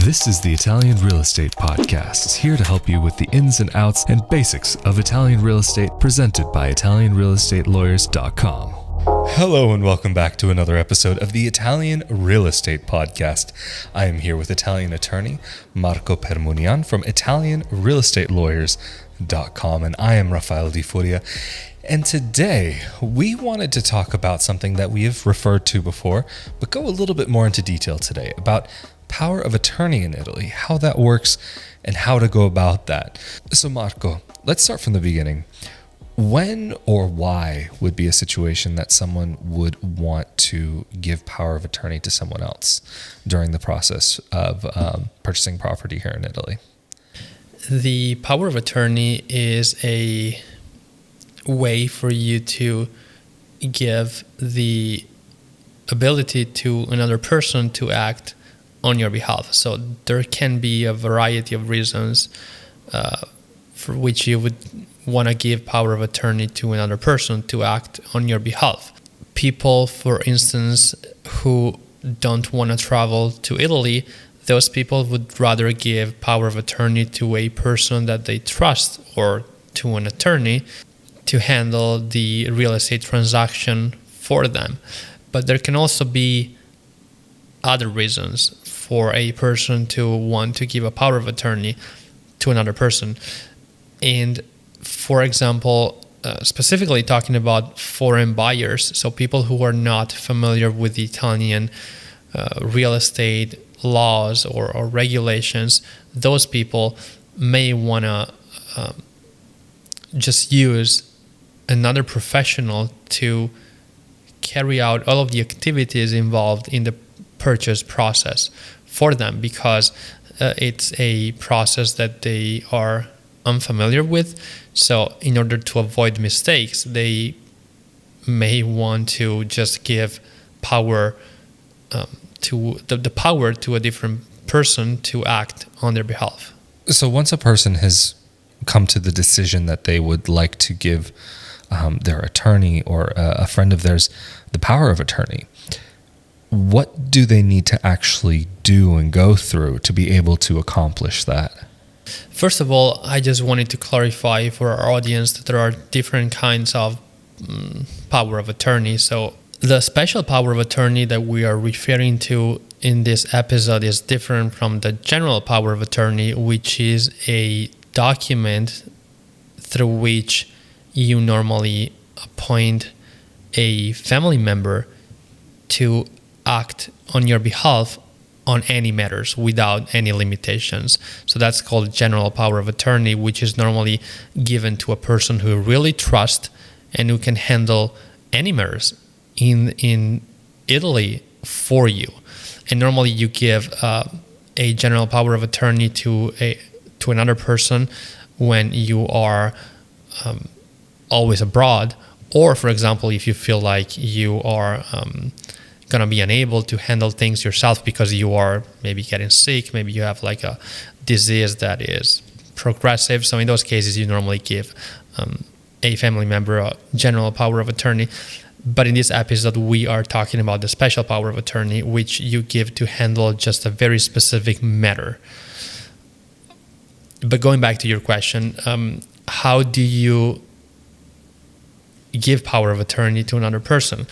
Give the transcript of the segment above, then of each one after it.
This is the Italian Real Estate Podcast. It's here to help you with the ins and outs and basics of Italian real estate, presented by ItalianRealEstateLawyers.com. Hello and welcome back to another episode of the Italian Real Estate Podcast. I am here with Italian attorney Marco Permunian from ItalianRealEstateLawyers.com, and I am Rafael Di Furia. And today we wanted to talk about something that we have referred to before, but go a little bit more into detail today about power of attorney in Italy, how that works, and how to go about that. So Marco, let's start from the beginning. When or why would be a situation that someone would want to give power of attorney to someone else during the process of purchasing property here in Italy? The power of attorney is a way for you to give the ability to another person to act on your behalf. So there can be a variety of reasons for which you would want to give power of attorney to another person to act on your behalf. People, for instance, who don't want to travel to Italy, those people would rather give power of attorney to a person that they trust or to an attorney to handle the real estate transaction for them. But there can also be other reasons for a person to want to give a power of attorney to another person. And for example, specifically talking about foreign buyers, so people who are not familiar with the Italian real estate laws or regulations, those people may want to just use another professional to carry out all of the activities involved in the purchase process for them, because it's a process that they are unfamiliar with. So in order to avoid mistakes, they may want to just give power to the power to a different person to act on their behalf. So once a person has come to the decision that they would like to give their attorney or a friend of theirs the power of attorney, what do they need to actually do and go through to be able to accomplish that? First of all, I just wanted to clarify for our audience that there are different kinds of power of attorney. So the special power of attorney that we are referring to in this episode is different from the general power of attorney, which is a document through which you normally appoint a family member to act on your behalf on any matters without any limitations. So that's called general power of attorney, which is normally given to a person who you really trust and who can handle any matters in Italy for you. And normally you give a general power of attorney to another person when you are always abroad, or for example, if you feel like you are going to be unable to handle things yourself because you are maybe getting sick, maybe you have like a disease that is progressive. So in those cases, you normally give a family member a general power of attorney. But in this episode, we are talking about the special power of attorney, which you give to handle just a very specific matter. But going back to your question, how do you give power of attorney to another person?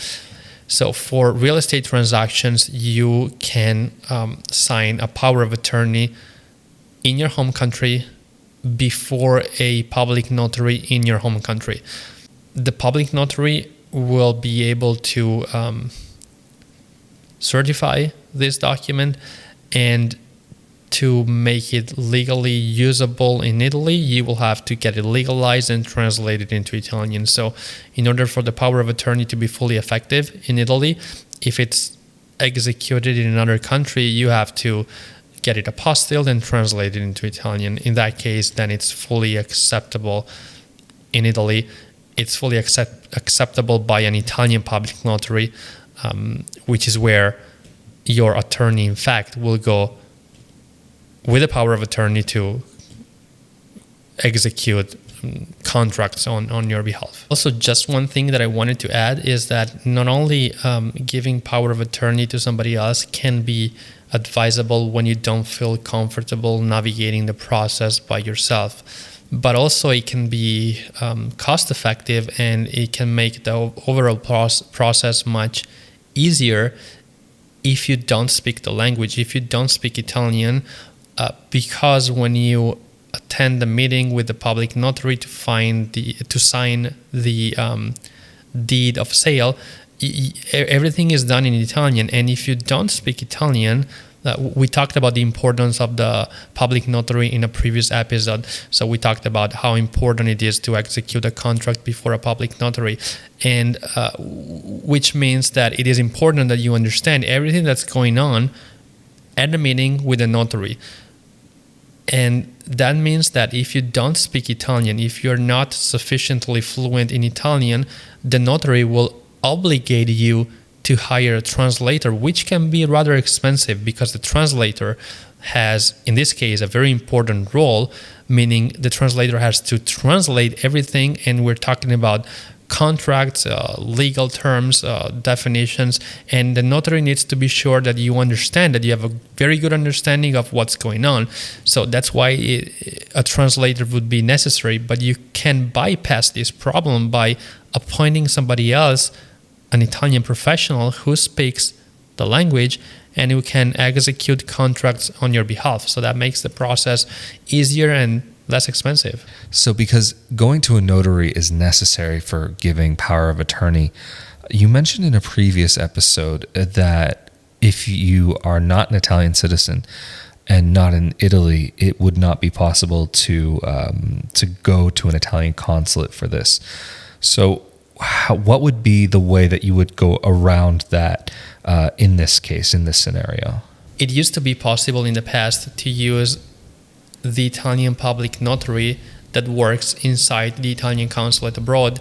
So for real estate transactions, you can sign a power of attorney in your home country before a public notary in your home country. The public notary will be able to certify this document, and to make it legally usable in Italy, you will have to get it legalized and translated into Italian. So in order for the power of attorney to be fully effective in Italy, if it's executed in another country, you have to get it apostilled and translated into Italian. In that case, then it's fully acceptable in Italy. It's fully acceptable by an Italian public notary, which is where your attorney, in fact, will go with the power of attorney to execute contracts on your behalf. Also, just one thing that I wanted to add is that not only giving power of attorney to somebody else can be advisable when you don't feel comfortable navigating the process by yourself, but also it can be cost effective, and it can make the overall process much easier if you don't speak the language, if you don't speak Italian, because when you attend the meeting with the public notary to sign the deed of sale, everything is done in Italian. And if you don't speak Italian, we talked about the importance of the public notary in a previous episode. So we talked about how important it is to execute a contract before a public notary, and which means that it is important that you understand everything that's going on at the meeting with the notary. And that means that if you don't speak Italian, if you're not sufficiently fluent in Italian, the notary will obligate you to hire a translator, which can be rather expensive because the translator has, in this case, a very important role, meaning the translator has to translate everything, and we're talking about contracts, legal terms, definitions, and the notary needs to be sure that you understand, that you have a very good understanding of what's going on. So that's why a translator would be necessary, but you can bypass this problem by appointing somebody else, an Italian professional who speaks the language and who can execute contracts on your behalf. So that makes the process easier and less expensive. So because going to a notary is necessary for giving power of attorney, you mentioned in a previous episode that if you are not an Italian citizen and not in Italy, it would not be possible to go to an Italian consulate for this. So what would be the way that you would go around that in this case, in this scenario? It used to be possible in the past to use the Italian public notary that works inside the Italian consulate abroad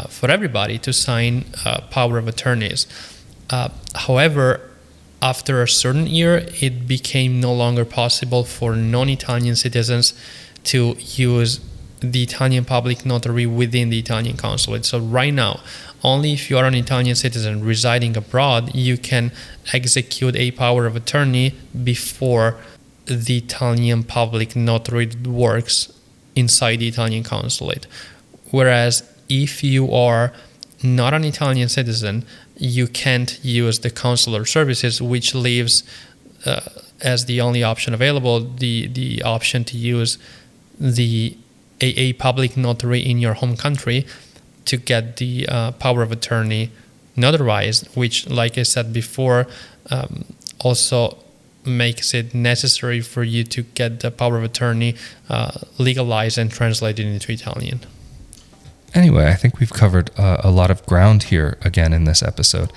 for everybody to sign power of attorneys. However, after a certain year, it became no longer possible for non-Italian citizens to use the Italian public notary within the Italian consulate. So right now, only if you are an Italian citizen residing abroad, you can execute a power of attorney before the Italian public notary works inside the Italian consulate. Whereas if you are not an Italian citizen, you can't use the consular services, which leaves as the only option available the option to use a public notary in your home country to get the power of attorney notarized, which, like I said before, also makes it necessary for you to get the power of attorney legalized and translated into Italian. Anyway, I think we've covered a lot of ground here again in this episode.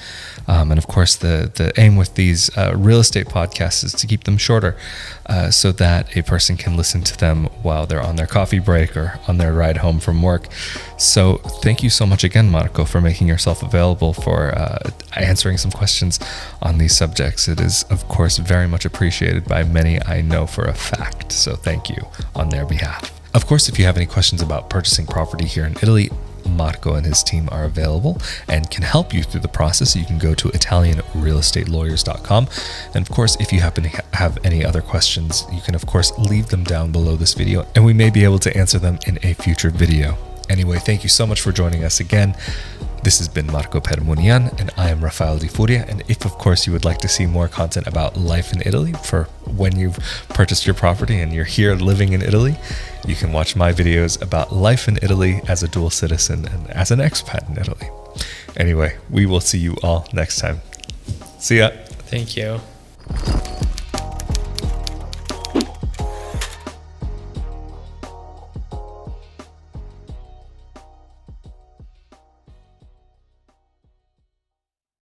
And of course, the aim with these real estate podcasts is to keep them shorter so that a person can listen to them while they're on their coffee break or on their ride home from work. So thank you so much again, Marco, for making yourself available for answering some questions on these subjects. It is, of course, very much appreciated by many, I know for a fact. So thank you on their behalf. Of course, if you have any questions about purchasing property here in Italy, Marco and his team are available and can help you through the process. You can go to ItalianRealEstateLawyers.com. And of course, if you happen to have any other questions, you can of course leave them down below this video and we may be able to answer them in a future video. Anyway, thank you so much for joining us again. This has been Marco Permunian, and I am Rafael Di Furia. And if, of course, you would like to see more content about life in Italy for when you've purchased your property and you're here living in Italy, you can watch my videos about life in Italy as a dual citizen and as an expat in Italy. Anyway, we will see you all next time. See ya. Thank you.